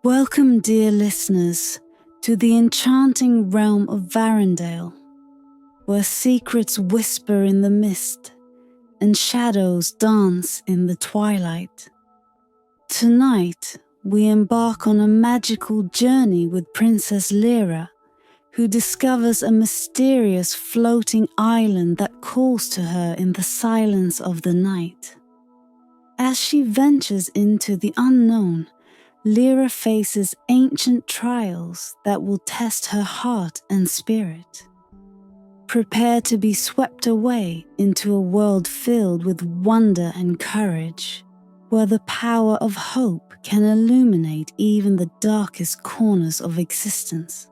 Welcome, dear listeners, to the enchanting realm of Varrendale, where secrets whisper in the mist and shadows dance in the twilight. Tonight, we embark on a magical journey with Princess Lira, who discovers a mysterious floating island that calls to her in the silence of the night. As she ventures into the unknown, Lira faces ancient trials that will test her heart and spirit. Prepare to be swept away into a world filled with wonder and courage, where the power of hope can illuminate even the darkest corners of existence.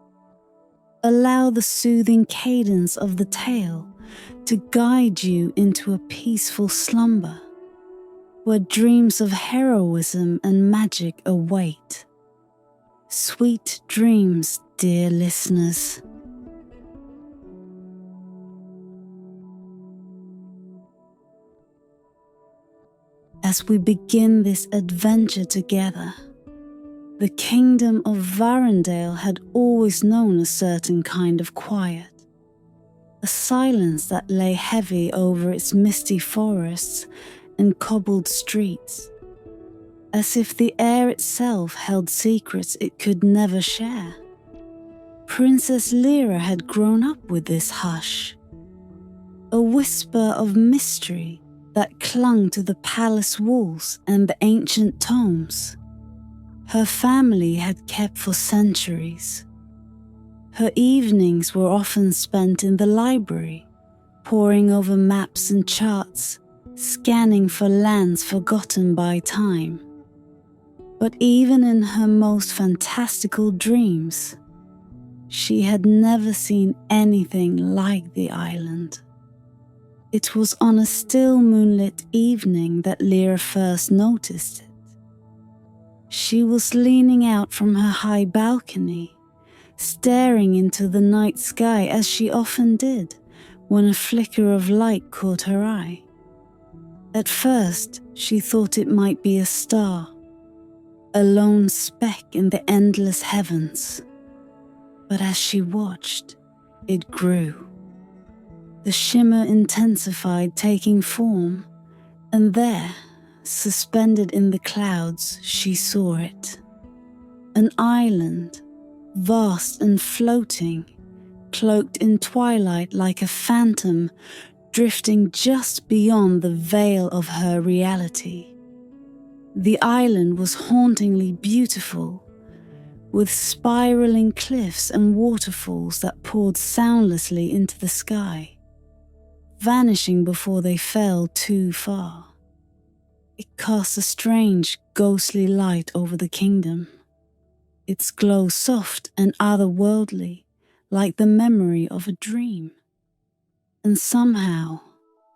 Allow the soothing cadence of the tale to guide you into a peaceful slumber, where dreams of heroism and magic await. Sweet dreams, dear listeners. As we begin this adventure together, the kingdom of Varrendale had always known a certain kind of quiet, a silence that lay heavy over its misty forests and cobbled streets, as if the air itself held secrets it could never share. Princess Lira had grown up with this hush, a whisper of mystery that clung to the palace walls and the ancient tomes her family had kept for centuries. Her evenings were often spent in the library, poring over maps and charts, scanning for lands forgotten by time. But even in her most fantastical dreams, she had never seen anything like the island. It was on a still moonlit evening that Lira first noticed it. She was leaning out from her high balcony, staring into the night sky as she often did when a flicker of light caught her eye. At first, she thought it might be a star, a lone speck in the endless heavens. But as she watched, it grew. The shimmer intensified, taking form, and there, suspended in the clouds, she saw it. An island, vast and floating, cloaked in twilight like a phantom, drifting just beyond the veil of her reality. The island was hauntingly beautiful, with spiraling cliffs and waterfalls that poured soundlessly into the sky, vanishing before they fell too far. It cast a strange, ghostly light over the kingdom, its glow soft and otherworldly, like the memory of a dream. And somehow,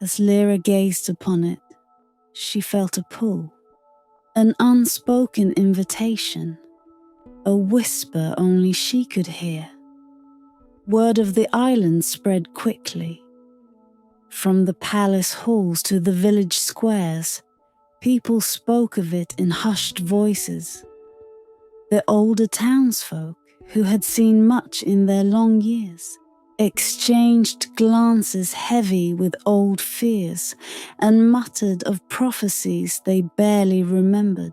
as Lira gazed upon it, she felt a pull, an unspoken invitation, a whisper only she could hear. Word of the island spread quickly. From the palace halls to the village squares, people spoke of it in hushed voices. The older townsfolk, who had seen much in their long years, exchanged glances heavy with old fears and muttered of prophecies they barely remembered.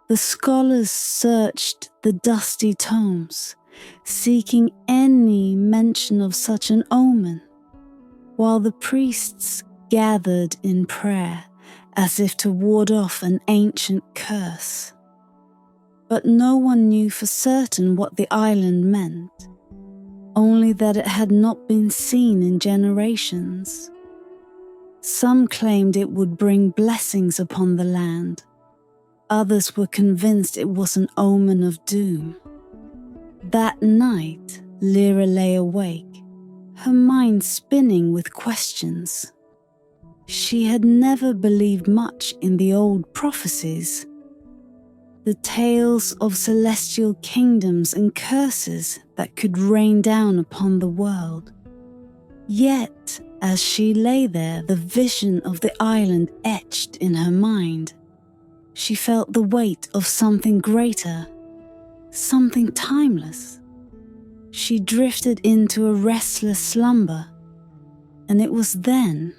The scholars searched the dusty tomes, seeking any mention of such an omen, while the priests gathered in prayer as if to ward off an ancient curse. But no one knew for certain what the island meant, only that it had not been seen in generations. Some claimed it would bring blessings upon the land. Others were convinced it was an omen of doom. That night, Lira lay awake, her mind spinning with questions. She had never believed much in the old prophecies, the tales of celestial kingdoms and curses that could rain down upon the world. Yet, as she lay there, the vision of the island etched in her mind. She felt the weight of something greater something timeless. She drifted into a restless slumber, and it was then,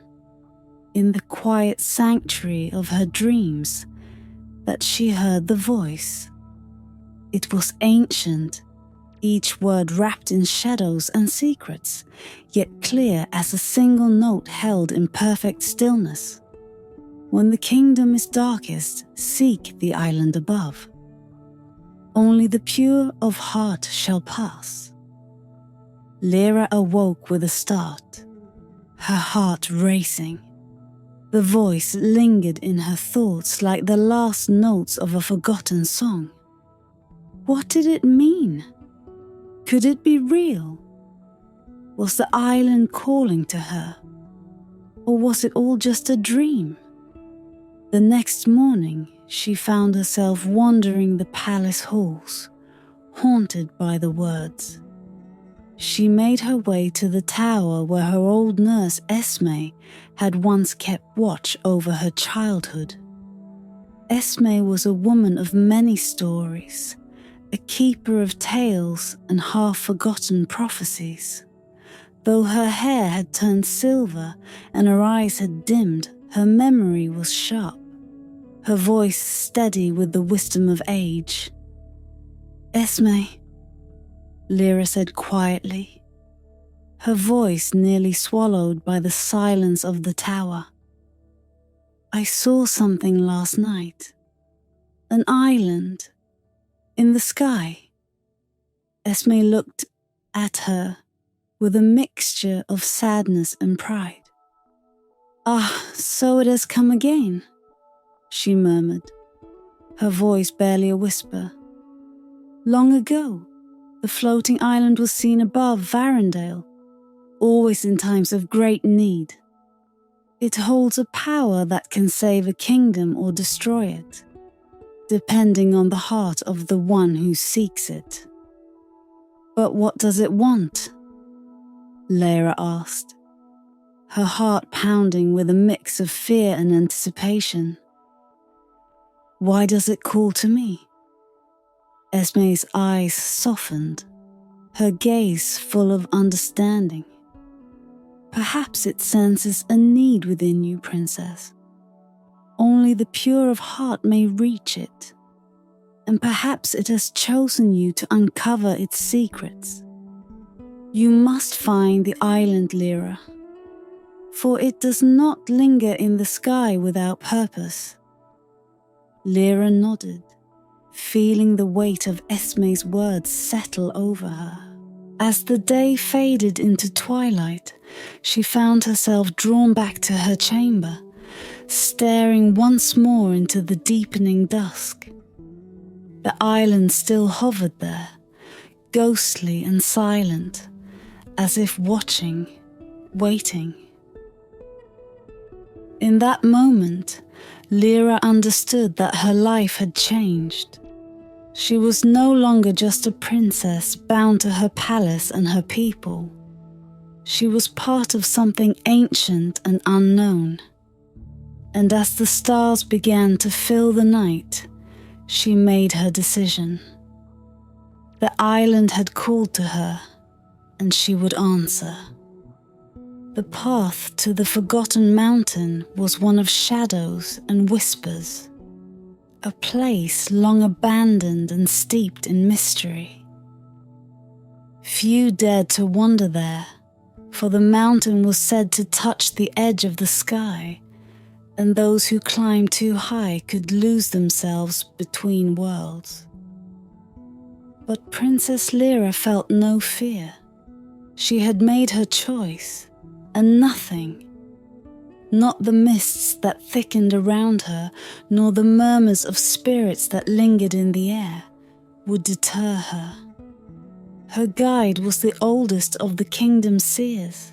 in the quiet sanctuary of her dreams, that she heard the voice. It was ancient, each word wrapped in shadows and secrets, yet clear as a single note held in perfect stillness. When the kingdom is darkest, seek the island above. Only the pure of heart shall pass. Lira awoke with a start, her heart racing. The voice lingered in her thoughts like the last notes of a forgotten song. What did it mean? Could it be real? Was the island calling to her? Or was it all just a dream? The next morning, she found herself wandering the palace halls, haunted by the words. She made her way to the tower where her old nurse Esme had once kept watch over her childhood. Esme was a woman of many stories, a keeper of tales and half-forgotten prophecies. Though her hair had turned silver and her eyes had dimmed, her memory was sharp, her voice steady with the wisdom of age. "Esme," Lira said quietly, her voice nearly swallowed by the silence of the tower. "I saw something last night. An island. In the sky." Esme looked at her with a mixture of sadness and pride. "Ah, so it has come again," she murmured, her voice barely a whisper. "Long ago, the floating island was seen above Varrendale, always in times of great need. It holds a power that can save a kingdom or destroy it, depending on the heart of the one who seeks it." "But what does it want?" Lira asked, her heart pounding with a mix of fear and anticipation. "Why does it call to me?" Esme's eyes softened, her gaze full of understanding. "Perhaps it senses a need within you, Princess. Only the pure of heart may reach it, and perhaps it has chosen you to uncover its secrets. You must find the island, Lira, for it does not linger in the sky without purpose." Lira nodded, feeling the weight of Esme's words settle over her. As the day faded into twilight, she found herself drawn back to her chamber, staring once more into the deepening dusk. The island still hovered there, ghostly and silent, as if watching, waiting. In that moment, Lira understood that her life had changed. She was no longer just a princess bound to her palace and her people. She was part of something ancient and unknown. And as the stars began to fill the night, she made her decision. The island had called to her, and she would answer. The path to the forgotten mountain was one of shadows and whispers, a place long abandoned and steeped in mystery. Few dared to wander there, for the mountain was said to touch the edge of the sky, and those who climbed too high could lose themselves between worlds. But Princess Lira felt no fear. She had made her choice, and nothing, not the mists that thickened around her, nor the murmurs of spirits that lingered in the air, would deter her. Her guide was the oldest of the kingdom's seers,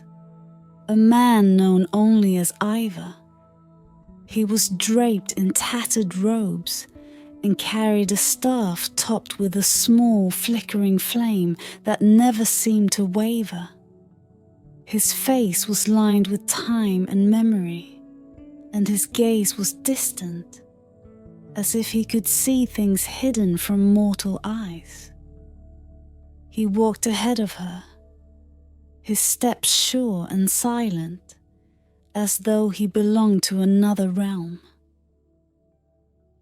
a man known only as Ivor. He was draped in tattered robes and carried a staff topped with a small flickering flame that never seemed to waver. His face was lined with time and memory, and his gaze was distant, as if he could see things hidden from mortal eyes. He walked ahead of her, his steps sure and silent, as though he belonged to another realm.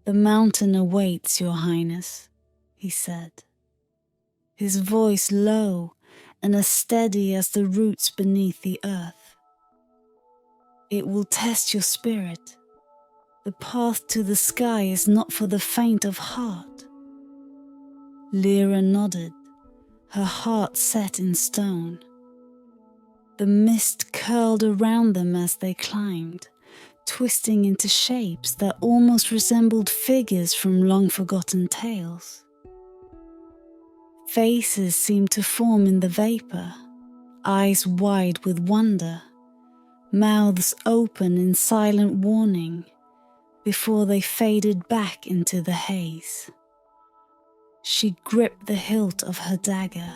"The mountain awaits, Your Highness," he said, his voice low and as steady as the roots beneath the earth. "It will test your spirit. The path to the sky is not for the faint of heart." Lira nodded, her heart set in stone. The mist curled around them as they climbed, twisting into shapes that almost resembled figures from long-forgotten tales. Faces seemed to form in the vapor, eyes wide with wonder, mouths open in silent warning, before they faded back into the haze. She gripped the hilt of her dagger,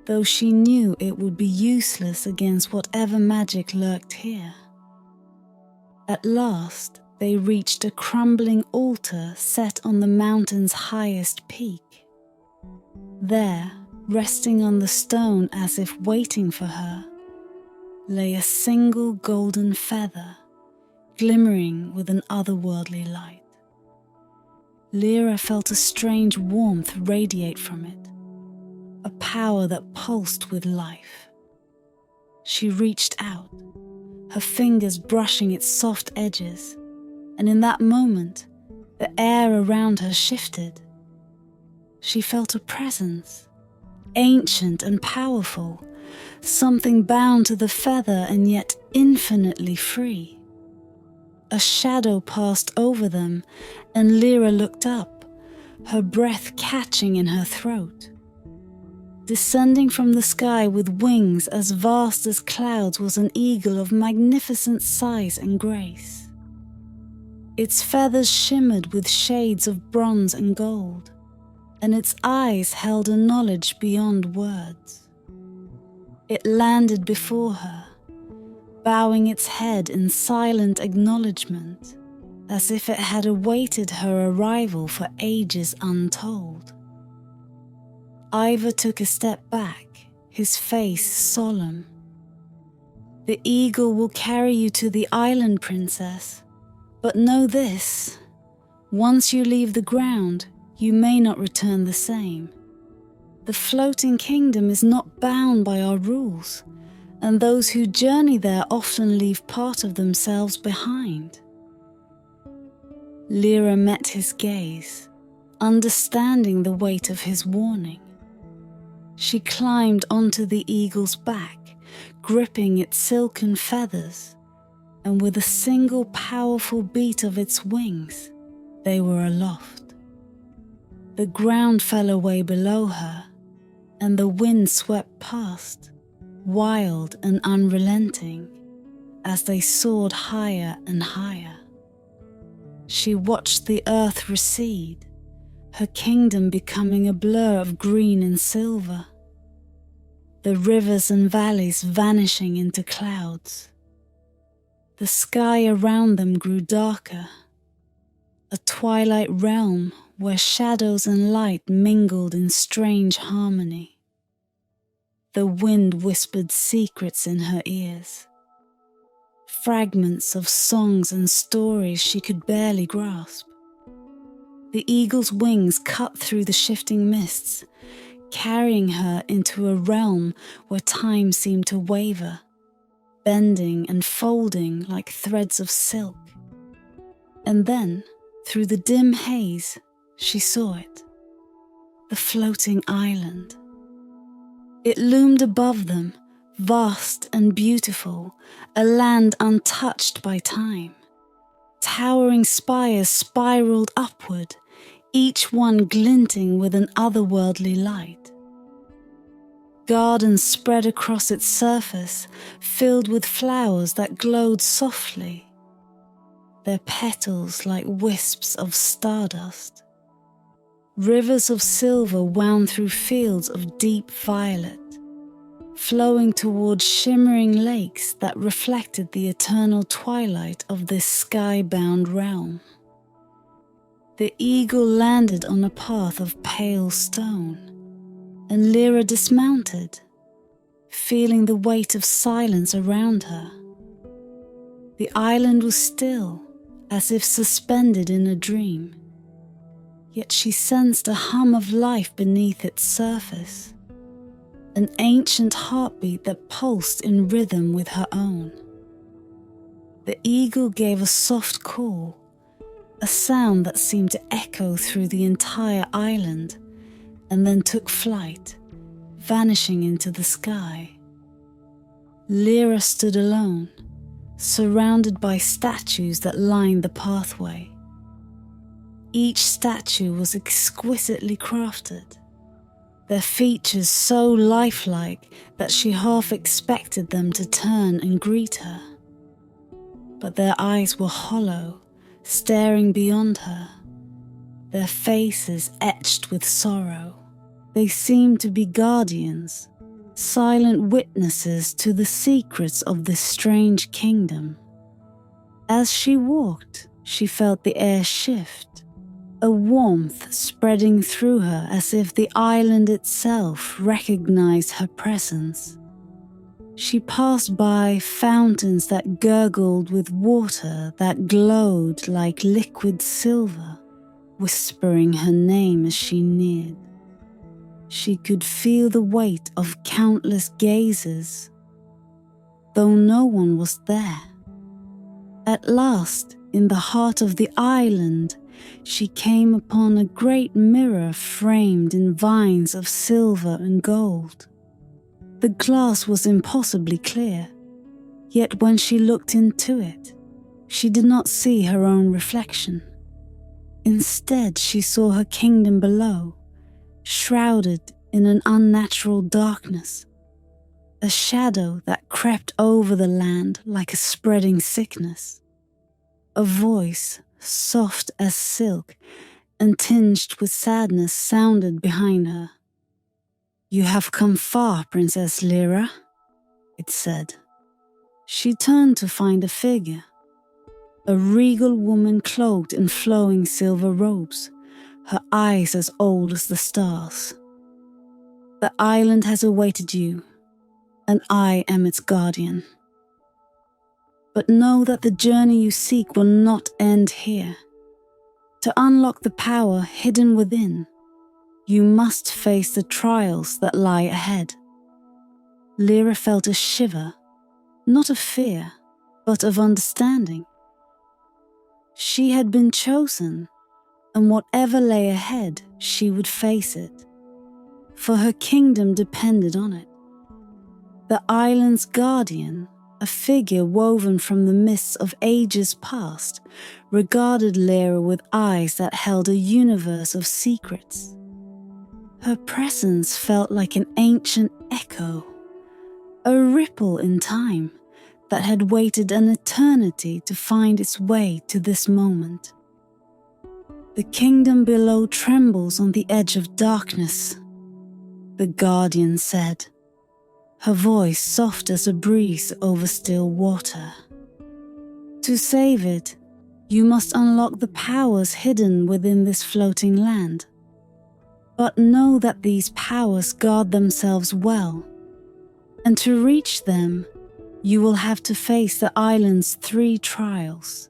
though she knew it would be useless against whatever magic lurked here. At last, they reached a crumbling altar set on the mountain's highest peak. There, resting on the stone as if waiting for her, lay a single golden feather, glimmering with an otherworldly light. Lira felt a strange warmth radiate from it, a power that pulsed with life. She reached out, her fingers brushing its soft edges, and in that moment, the air around her shifted. She felt a presence, ancient and powerful, something bound to the feather and yet infinitely free. A shadow passed over them, and Lira looked up, her breath catching in her throat. Descending from the sky with wings as vast as clouds was an eagle of magnificent size and grace. Its feathers shimmered with shades of bronze and gold, and its eyes held a knowledge beyond words. It landed before her, bowing its head in silent acknowledgement, as if it had awaited her arrival for ages untold. Ivor took a step back, his face solemn. "The eagle will carry you to the island, Princess, but know this, once you leave the ground, you may not return the same. The floating kingdom is not bound by our rules, and those who journey there often leave part of themselves behind." Lira met his gaze, understanding the weight of his warning. She climbed onto the eagle's back, gripping its silken feathers, and with a single powerful beat of its wings, they were aloft. The ground fell away below her, and the wind swept past, wild and unrelenting, as they soared higher and higher. She watched the earth recede, her kingdom becoming a blur of green and silver, the rivers and valleys vanishing into clouds. The sky around them grew darker, a twilight realm where shadows and light mingled in strange harmony. The wind whispered secrets in her ears, fragments of songs and stories she could barely grasp. The eagle's wings cut through the shifting mists, carrying her into a realm where time seemed to waver, bending and folding like threads of silk. And then, through the dim haze, she saw it, the floating island. It loomed above them, vast and beautiful, a land untouched by time. Towering spires spiraled upward, each one glinting with an otherworldly light. Gardens spread across its surface, filled with flowers that glowed softly, their petals like wisps of stardust. Rivers of silver wound through fields of deep violet, flowing towards shimmering lakes that reflected the eternal twilight of this sky-bound realm. The eagle landed on a path of pale stone, and Lira dismounted, feeling the weight of silence around her. The island was still, as if suspended in a dream, yet she sensed a hum of life beneath its surface, an ancient heartbeat that pulsed in rhythm with her own. The eagle gave a soft call, a sound that seemed to echo through the entire island, and then took flight, vanishing into the sky. Lira stood alone, surrounded by statues that lined the pathway. Each statue was exquisitely crafted, their features so lifelike that she half expected them to turn and greet her. But their eyes were hollow, staring beyond her, their faces etched with sorrow. They seemed to be guardians, silent witnesses to the secrets of this strange kingdom. As she walked, she felt the air shift, a warmth spreading through her as if the island itself recognized her presence. She passed by fountains that gurgled with water that glowed like liquid silver, whispering her name as she neared. She could feel the weight of countless gazes, though no one was there. At last, in the heart of the island, she came upon a great mirror framed in vines of silver and gold. The glass was impossibly clear, yet when she looked into it, she did not see her own reflection. Instead, she saw her kingdom below, shrouded in an unnatural darkness, a shadow that crept over the land like a spreading sickness. A voice, soft as silk and tinged with sadness, sounded behind her. "You have come far, Princess Lira," it said. She turned to find a figure, a regal woman cloaked in flowing silver robes, her eyes as old as the stars. "The island has awaited you, and I am its guardian. But know that the journey you seek will not end here. To unlock the power hidden within, you must face the trials that lie ahead." Lira felt a shiver, not of fear, but of understanding. She had been chosen, and whatever lay ahead, she would face it, for her kingdom depended on it. The island's guardian, a figure woven from the mists of ages past, regarded Lira with eyes that held a universe of secrets. Her presence felt like an ancient echo, a ripple in time that had waited an eternity to find its way to this moment. "The kingdom below trembles on the edge of darkness," the guardian said, her voice soft as a breeze over still water. "To save it, you must unlock the powers hidden within this floating land. But know that these powers guard themselves well, and to reach them, you will have to face the island's 3 trials."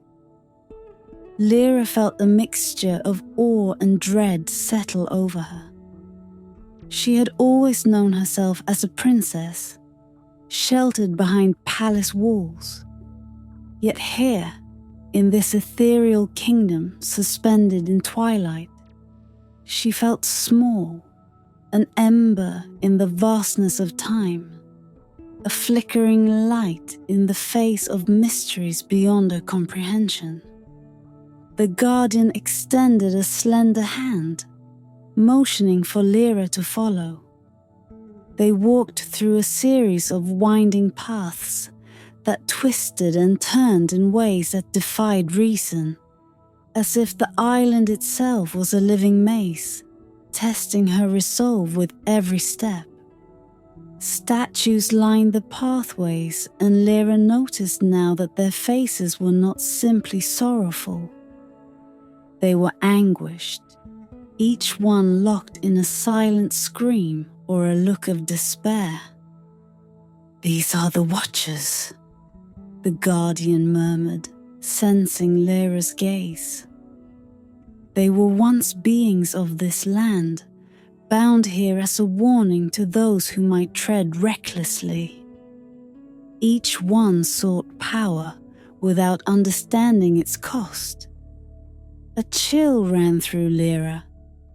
Lira felt a mixture of awe and dread settle over her. She had always known herself as a princess, sheltered behind palace walls. Yet here, in this ethereal kingdom suspended in twilight, she felt small, an ember in the vastness of time, a flickering light in the face of mysteries beyond her comprehension. The guardian extended a slender hand, motioning for Lira to follow. They walked through a series of winding paths that twisted and turned in ways that defied reason, as if the island itself was a living maze, testing her resolve with every step. Statues lined the pathways, and Lira noticed now that their faces were not simply sorrowful. They were anguished, each one locked in a silent scream or a look of despair. "These are the Watchers," the guardian murmured, sensing Lyra's gaze. They were once beings of this land, bound here as a warning to those who might tread recklessly. Each one sought power without understanding its cost. A chill ran through Lyra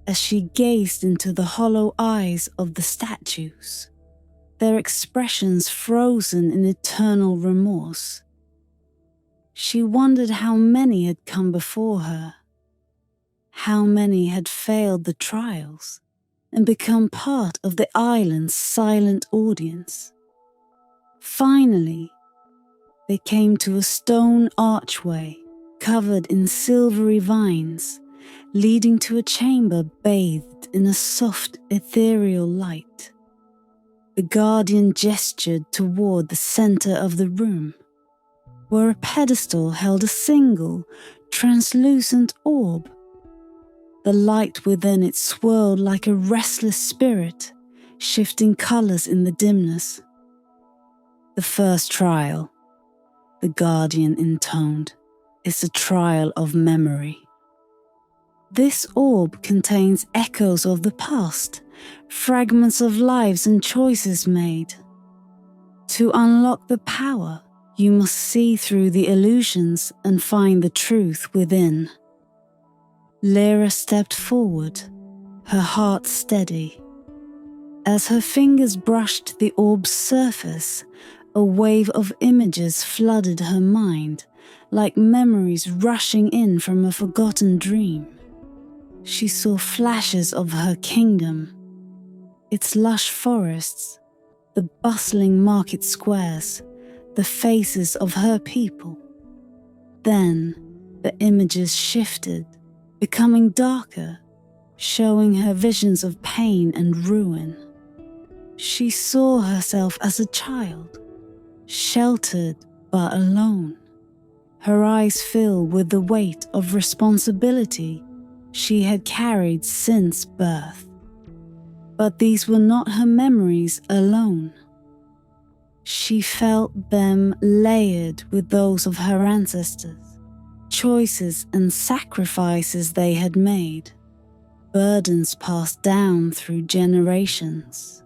as she gazed into the hollow eyes of the statues, their expressions frozen in eternal remorse. She wondered how many had come before her, how many had failed the trials and become part of the island's silent audience. Finally, they came to a stone archway covered in silvery vines, leading to a chamber bathed in a soft, ethereal light. The guardian gestured toward the center of the room, where a pedestal held a single, translucent orb. The light within it swirled like a restless spirit, shifting colors in the dimness. "The first trial," the guardian intoned, "is a trial of memory. This orb contains echoes of the past, fragments of lives and choices made. To unlock the power, you must see through the illusions and find the truth within." Lyra stepped forward, her heart steady. As her fingers brushed the orb's surface, a wave of images flooded her mind, like memories rushing in from a forgotten dream. She saw flashes of her kingdom, its lush forests, the bustling market squares, the faces of her people. Then the images shifted, becoming darker, showing her visions of pain and ruin. She saw herself as a child, sheltered but alone, her eyes filled with the weight of responsibility she had carried since birth. But these were not her memories alone. She felt them layered with those of her ancestors, choices and sacrifices they had made, burdens passed down through generations.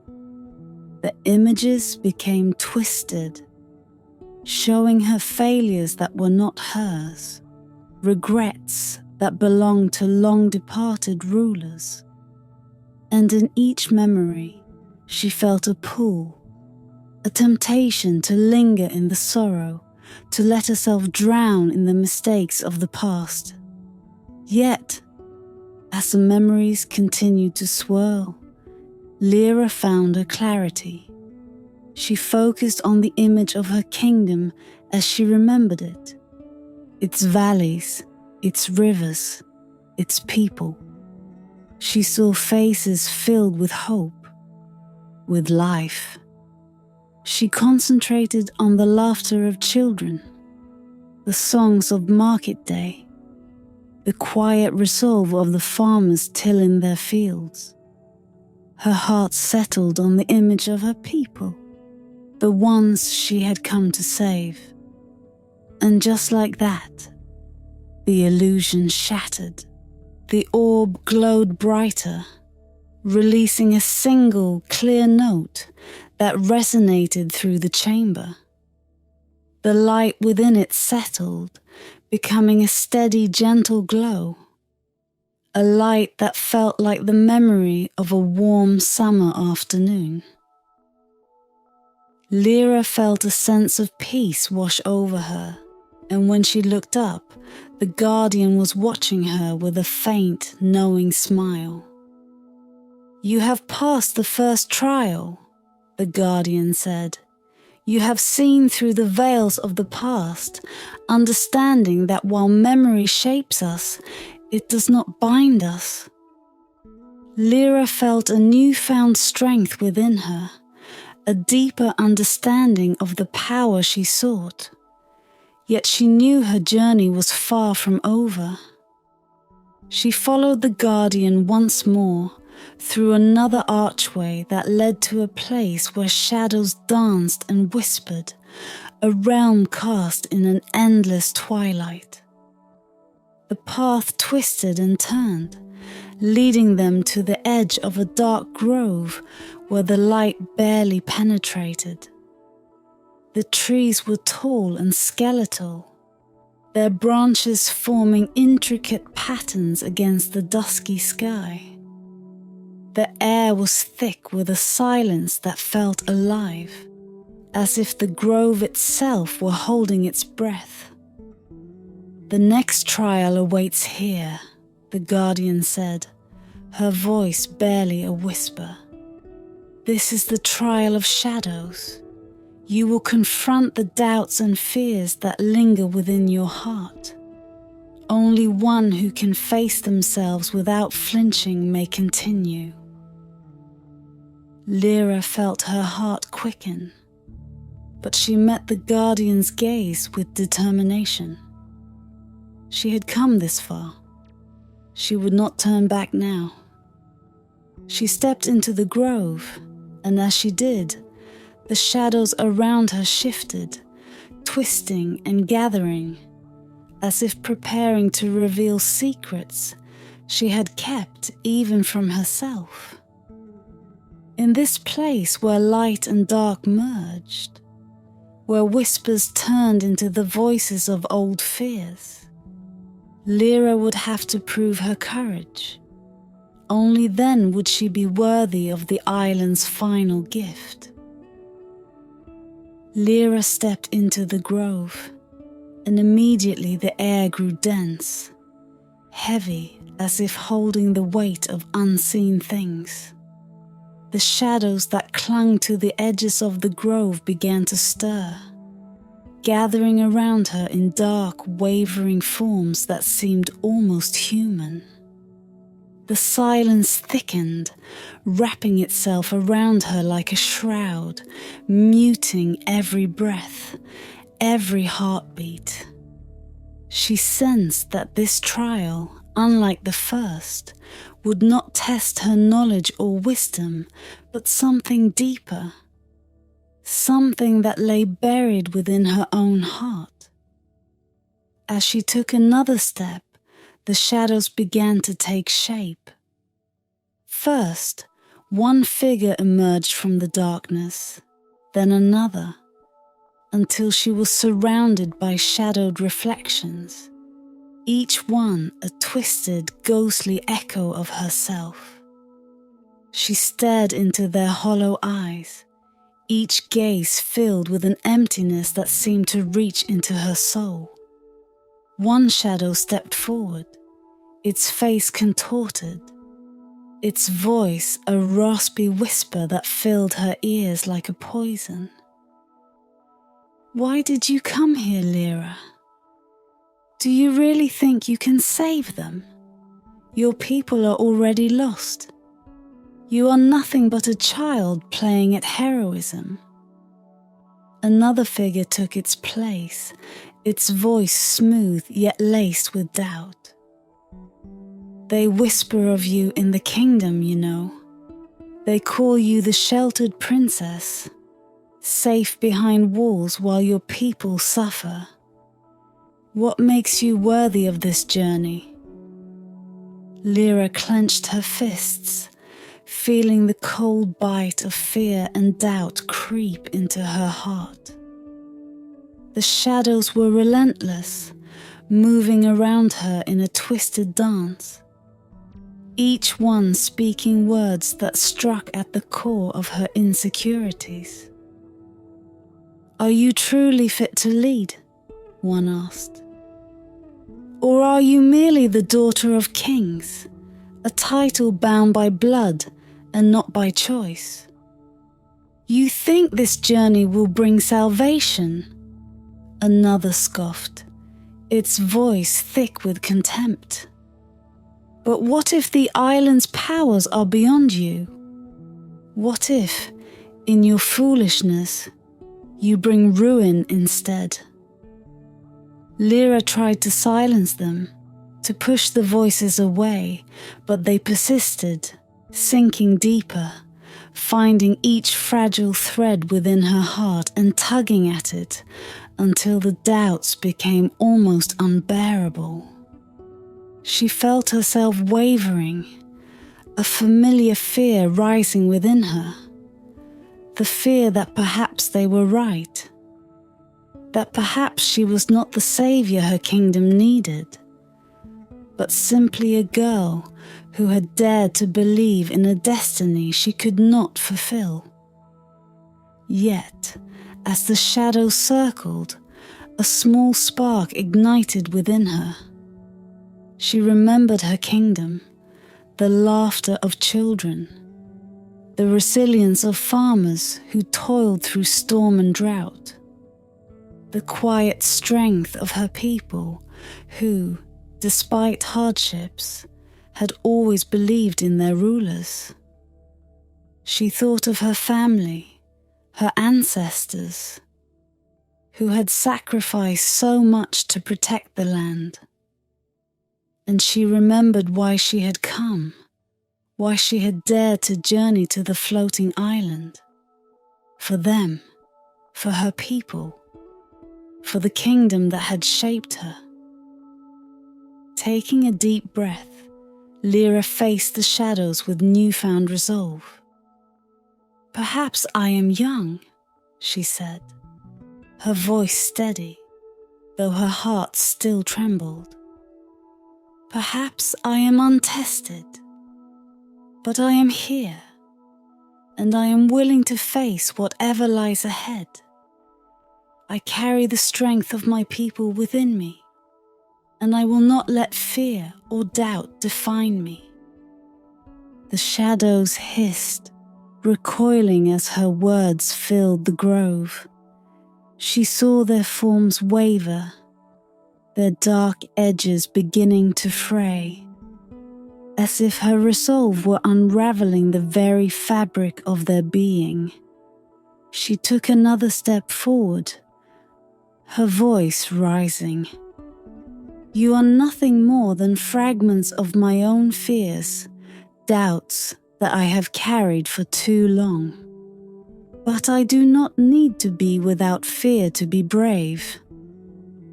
The images became twisted, showing her failures that were not hers, regrets that belonged to long-departed rulers. And in each memory, she felt a pull, a temptation to linger in the sorrow, to let herself drown in the mistakes of the past. Yet, as the memories continued to swirl, Lyra found her clarity. She focused on the image of her kingdom as she remembered it, its valleys, its rivers, its people. She saw faces filled with hope, with life. She concentrated on the laughter of children, the songs of market day, the quiet resolve of the farmers tilling their fields. Her heart settled on the image of her people, the ones she had come to save. And just like that, the illusion shattered. The orb glowed brighter, releasing a single clear note that resonated through the chamber. The light within it settled, becoming a steady, gentle glow. A light that felt like the memory of a warm summer afternoon. Lyra felt a sense of peace wash over her, and when she looked up, the guardian was watching her with a faint, knowing smile. "You have passed the first trial," the guardian said. "You have seen through the veils of the past, understanding that while memory shapes us, it does not bind us." Lyra felt a newfound strength within her, a deeper understanding of the power she sought. Yet she knew her journey was far from over. She followed the guardian once more through another archway that led to a place where shadows danced and whispered, a realm cast in an endless twilight. The path twisted and turned, leading them to the edge of a dark grove where the light barely penetrated. The trees were tall and skeletal, their branches forming intricate patterns against the dusky sky. The air was thick with a silence that felt alive, as if the grove itself were holding its breath. "The next trial awaits here," the guardian said, her voice barely a whisper. "This is the trial of shadows. You will confront the doubts and fears that linger within your heart. Only one who can face themselves without flinching may continue." Lira felt her heart quicken, but she met the guardian's gaze with determination. She had come this far. She would not turn back now. She stepped into the grove, and as she did, the shadows around her shifted, twisting and gathering, as if preparing to reveal secrets she had kept even from herself. In this place where light and dark merged, where whispers turned into the voices of old fears, Lira would have to prove her courage. Only then would she be worthy of the island's final gift. Lira stepped into the grove, and immediately the air grew dense, heavy as if holding the weight of unseen things. The shadows that clung to the edges of the grove began to stir, gathering around her in dark, wavering forms that seemed almost human. The silence thickened, wrapping itself around her like a shroud, muting every breath, every heartbeat. She sensed that this trial, unlike the first, would not test her knowledge or wisdom, but something deeper, something that lay buried within her own heart. As she took another step, the shadows began to take shape. First, one figure emerged from the darkness, then another, until she was surrounded by shadowed reflections, each one a twisted, ghostly echo of herself. She stared into their hollow eyes, each gaze filled with an emptiness that seemed to reach into her soul. One shadow stepped forward, its face contorted, its voice a raspy whisper that filled her ears like a poison. "Why did you come here, Lira? Do you really think you can save them? Your people are already lost. You are nothing but a child playing at heroism." Another figure took its place, its voice smooth yet laced with doubt. "They whisper of you in the kingdom, you know. They call you the sheltered princess, safe behind walls while your people suffer. What makes you worthy of this journey?" Lira clenched her fists, feeling the cold bite of fear and doubt creep into her heart. The shadows were relentless, moving around her in a twisted dance, each one speaking words that struck at the core of her insecurities. "Are you truly fit to lead?" one asked. "Or are you merely the daughter of kings, a title bound by blood and not by choice? You think this journey will bring salvation?" Another scoffed, its voice thick with contempt. "But what if the island's powers are beyond you? What if, in your foolishness, you bring ruin instead?" Lira tried to silence them, to push the voices away, but they persisted, sinking deeper, finding each fragile thread within her heart and tugging at it until the doubts became almost unbearable. She felt herself wavering, a familiar fear rising within her, the fear that perhaps they were right, that perhaps she was not the savior her kingdom needed, but simply a girl who had dared to believe in a destiny she could not fulfill. Yet, as the shadows circled, a small spark ignited within her. She remembered her kingdom, the laughter of children, the resilience of farmers who toiled through storm and drought, the quiet strength of her people who, despite hardships, had always believed in their rulers. She thought of her family, her ancestors, who had sacrificed so much to protect the land. And she remembered why she had come, why she had dared to journey to the floating island. For them, for her people, for the kingdom that had shaped her. Taking a deep breath, Lira faced the shadows with newfound resolve. "Perhaps I am young," she said, her voice steady, though her heart still trembled. "Perhaps I am untested, but I am here, and I am willing to face whatever lies ahead. I carry the strength of my people within me, and I will not let fear or doubt define me." The shadows hissed, recoiling as her words filled the grove. She saw their forms waver, their dark edges beginning to fray, as if her resolve were unraveling the very fabric of their being. She took another step forward, her voice rising. "You are nothing more than fragments of my own fears, doubts that I have carried for too long. But I do not need to be without fear to be brave.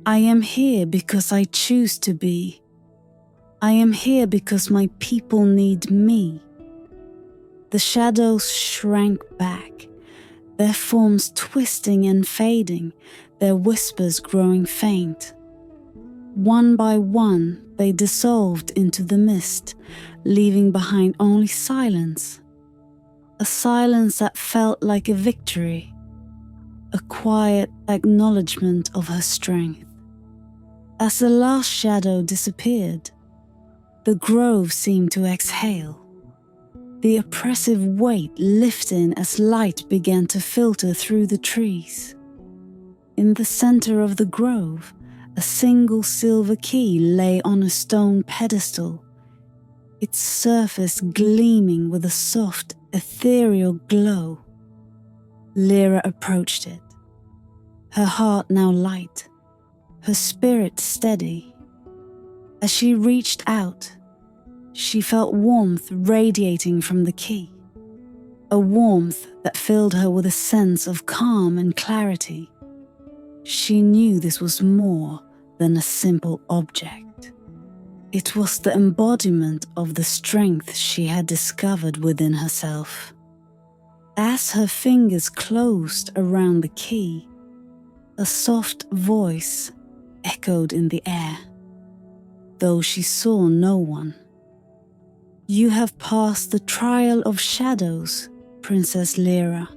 I am here because I choose to be. I am here because my people need me." The shadows shrank back, their forms twisting and fading, their whispers growing faint. One by one, they dissolved into the mist, leaving behind only silence. A silence that felt like a victory, a quiet acknowledgement of her strength. As the last shadow disappeared, the grove seemed to exhale, the oppressive weight lifting as light began to filter through the trees. In the center of the grove, a single silver key lay on a stone pedestal, its surface gleaming with a soft, ethereal glow. Lira approached it, her heart now light, her spirit steady. As she reached out, she felt warmth radiating from the key, a warmth that filled her with a sense of calm and clarity. She knew this was more than a simple object. It was the embodiment of the strength she had discovered within herself. As her fingers closed around the key, a soft voice echoed in the air, though she saw no one. "You have passed the trial of shadows, Princess Lira.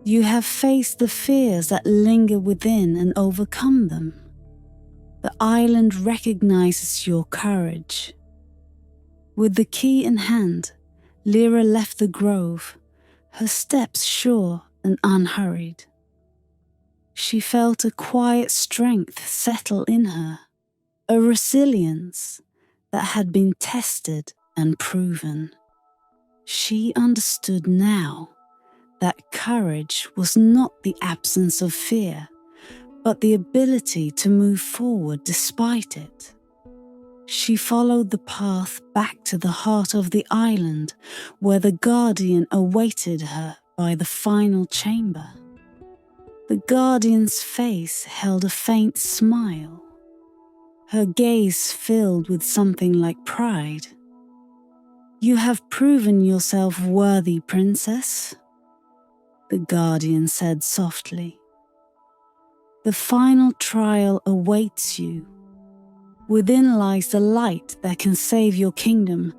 You have faced the fears that linger within and overcome them. The island recognizes your courage." With the key in hand, Lira left the grove, her steps sure and unhurried. She felt a quiet strength settle in her, a resilience that had been tested and proven. She understood now that courage was not the absence of fear, but the ability to move forward despite it. She followed the path back to the heart of the island where the guardian awaited her by the final chamber. The guardian's face held a faint smile, her gaze filled with something like pride. "You have proven yourself worthy, princess," the guardian said softly. "The final trial awaits you. Within lies the light that can save your kingdom,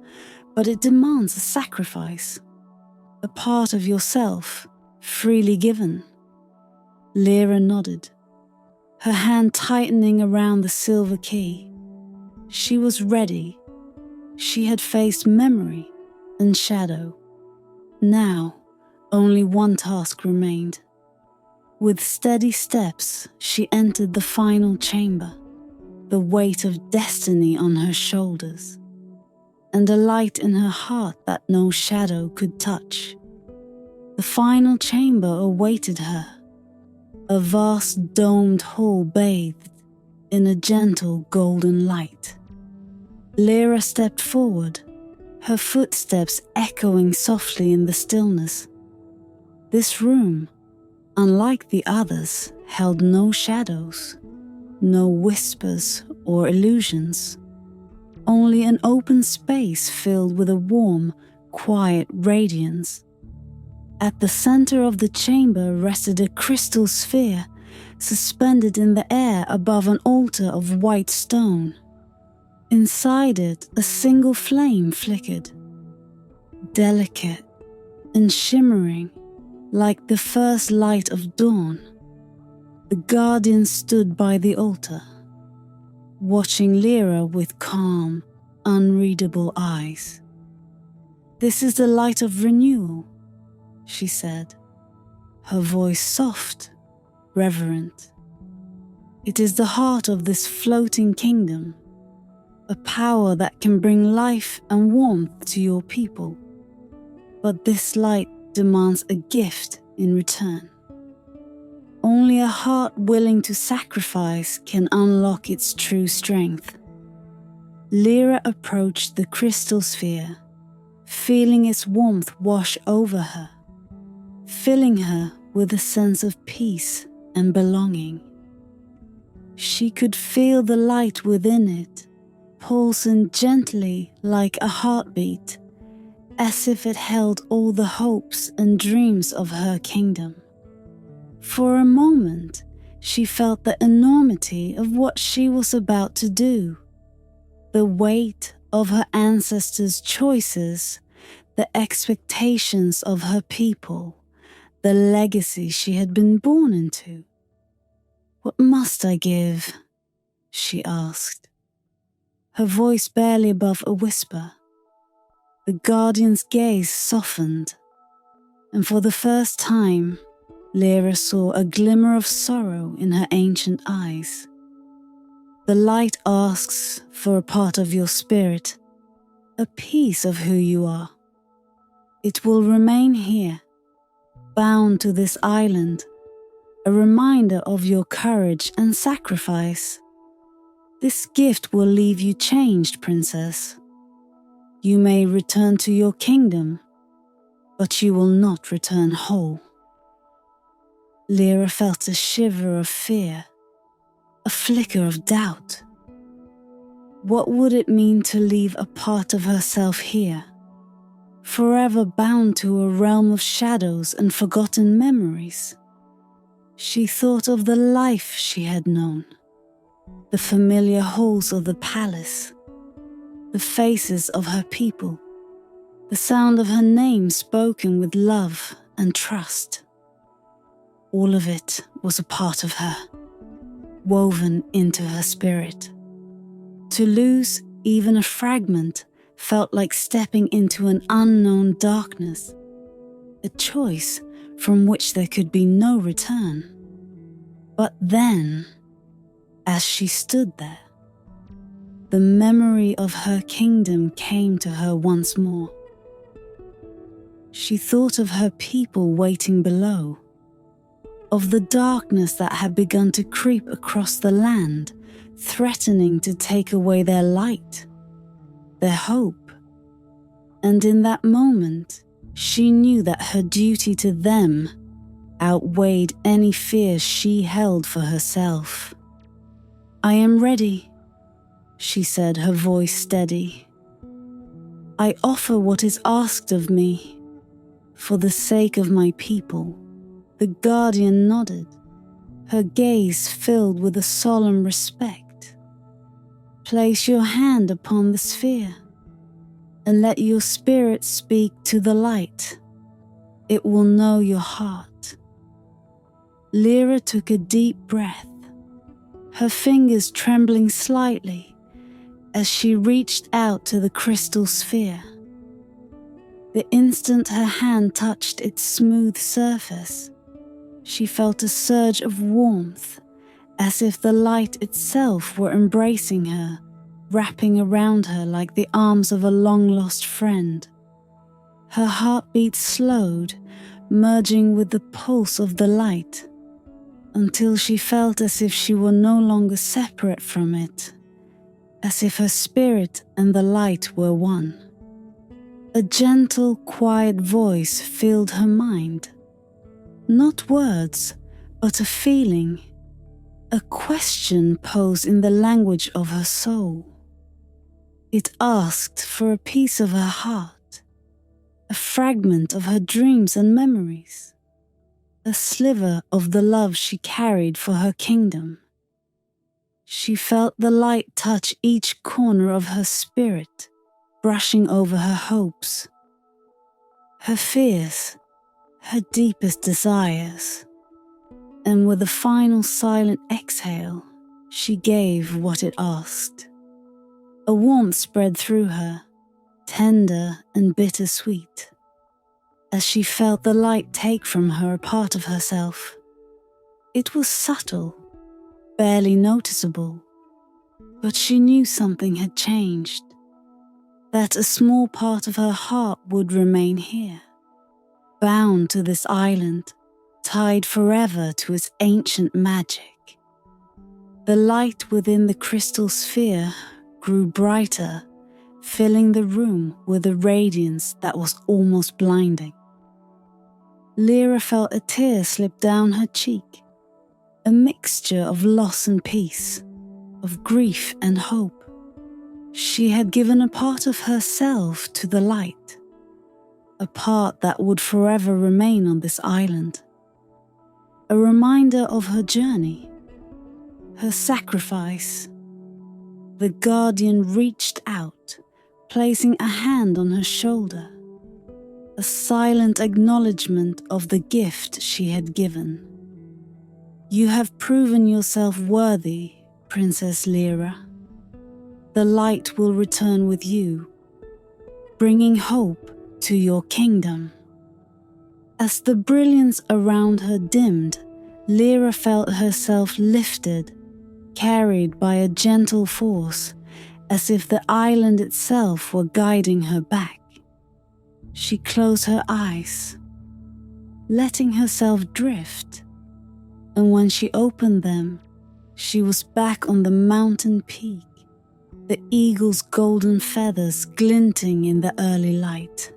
but it demands a sacrifice, a part of yourself, freely given." Lira nodded, her hand tightening around the silver key. She was ready. She had faced memory and shadow. Now, only one task remained. With steady steps, she entered the final chamber, the weight of destiny on her shoulders, and a light in her heart that no shadow could touch. The final chamber awaited her, a vast domed hall bathed in a gentle golden light. Lira stepped forward, her footsteps echoing softly in the stillness. This room, unlike the others, held no shadows, no whispers or illusions, only an open space filled with a warm, quiet radiance. At the center of the chamber rested a crystal sphere, suspended in the air above an altar of white stone. Inside it, a single flame flickered, delicate and shimmering like the first light of dawn. The guardian stood by the altar, watching Lira with calm, unreadable eyes. "This is the light of renewal," she said, her voice soft, reverent. "It is the heart of this floating kingdom, a power that can bring life and warmth to your people. But this light demands a gift in return. Only a heart willing to sacrifice can unlock its true strength." Lira approached the crystal sphere, feeling its warmth wash over her, filling her with a sense of peace and belonging. She could feel the light within it, pulsing gently like a heartbeat, as if it held all the hopes and dreams of her kingdom. For a moment, she felt the enormity of what she was about to do, the weight of her ancestors' choices, the expectations of her people, the legacy she had been born into. "What must I give?" she asked, her voice barely above a whisper. The guardian's gaze softened, and for the first time, Lira saw a glimmer of sorrow in her ancient eyes. "The light asks for a part of your spirit, a piece of who you are. It will remain here, bound to this island, a reminder of your courage and sacrifice. This gift will leave you changed, princess. You may return to your kingdom, but you will not return whole." Lira felt a shiver of fear, a flicker of doubt. What would it mean to leave a part of herself here, forever bound to a realm of shadows and forgotten memories? She thought of the life she had known, the familiar halls of the palace, the faces of her people, the sound of her name spoken with love and trust. All of it was a part of her, woven into her spirit. To lose even a fragment felt like stepping into an unknown darkness, a choice from which there could be no return. But then, as she stood there, the memory of her kingdom came to her once more. She thought of her people waiting below, of the darkness that had begun to creep across the land threatening to take away their light, their hope. And in that moment, she knew that her duty to them outweighed any fears she held for herself. "I am ready," she said, her voice steady. "I offer what is asked of me. For the sake of my people." The guardian nodded, her gaze filled with a solemn respect. "Place your hand upon the sphere, and let your spirit speak to the light. It will know your heart." Lira took a deep breath, her fingers trembling slightly as she reached out to the crystal sphere. The instant her hand touched its smooth surface, she felt a surge of warmth, as if the light itself were embracing her, wrapping around her like the arms of a long-lost friend. Her heartbeat slowed, merging with the pulse of the light, until she felt as if she were no longer separate from it, as if her spirit and the light were one. A gentle, quiet voice filled her mind. Not words, but a feeling, a question posed in the language of her soul. It asked for a piece of her heart, a fragment of her dreams and memories, a sliver of the love she carried for her kingdom. She felt the light touch each corner of her spirit, brushing over her hopes, her fears, her deepest desires. And with a final silent exhale, she gave what it asked. A warmth spread through her, tender and bittersweet, as she felt the light take from her a part of herself. It was subtle, barely noticeable, but she knew something had changed, that a small part of her heart would remain here, bound to this island, tied forever to its ancient magic. The light within the crystal sphere grew brighter, filling the room with a radiance that was almost blinding. Lira felt a tear slip down her cheek, a mixture of loss and peace, of grief and hope. She had given a part of herself to the light, a part that would forever remain on this island. A reminder of her journey, her sacrifice. The guardian reached out, placing a hand on her shoulder, a silent acknowledgement of the gift she had given. "You have proven yourself worthy, Princess Lira. The light will return with you, bringing hope to your kingdom." As the brilliance around her dimmed, Lira felt herself lifted, carried by a gentle force, as if the island itself were guiding her back. She closed her eyes, letting herself drift, and when she opened them, she was back on the mountain peak, the eagle's golden feathers glinting in the early light.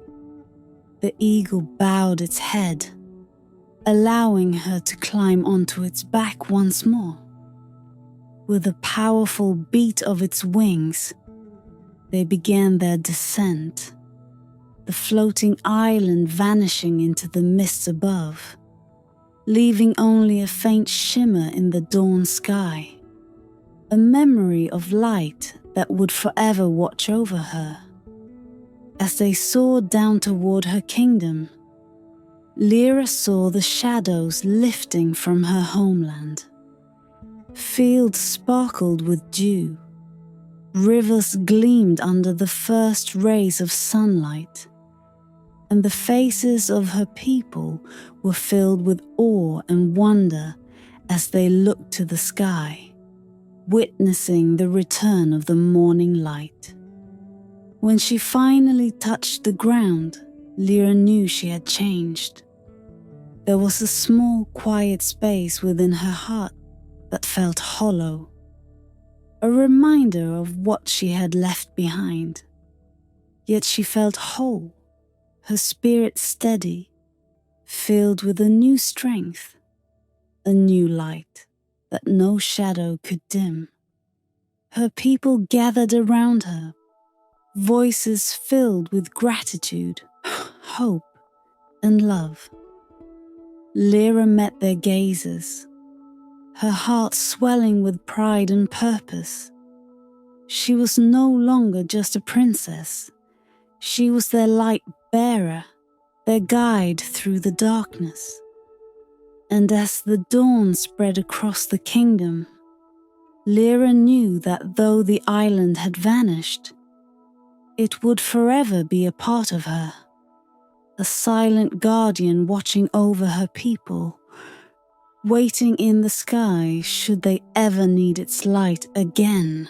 The eagle bowed its head, allowing her to climb onto its back once more. With a powerful beat of its wings, they began their descent, the floating island vanishing into the mists above, leaving only a faint shimmer in the dawn sky, a memory of light that would forever watch over her. As they soared down toward her kingdom, Lira saw the shadows lifting from her homeland. Fields sparkled with dew, rivers gleamed under the first rays of sunlight, and the faces of her people were filled with awe and wonder as they looked to the sky, witnessing the return of the morning light. When she finally touched the ground, Lira knew she had changed. There was a small, quiet space within her heart that felt hollow. a reminder of what she had left behind. Yet she felt whole, her spirit steady, filled with a new strength, a new light that no shadow could dim. Her people gathered around her, voices filled with gratitude, hope, and love. Lira met their gazes, her heart swelling with pride and purpose. She was no longer just a princess. She was their light bearer, their guide through the darkness. And as the dawn spread across the kingdom, Lira knew that though the island had vanished, it would forever be a part of her, a silent guardian watching over her people, waiting in the sky should they ever need its light again.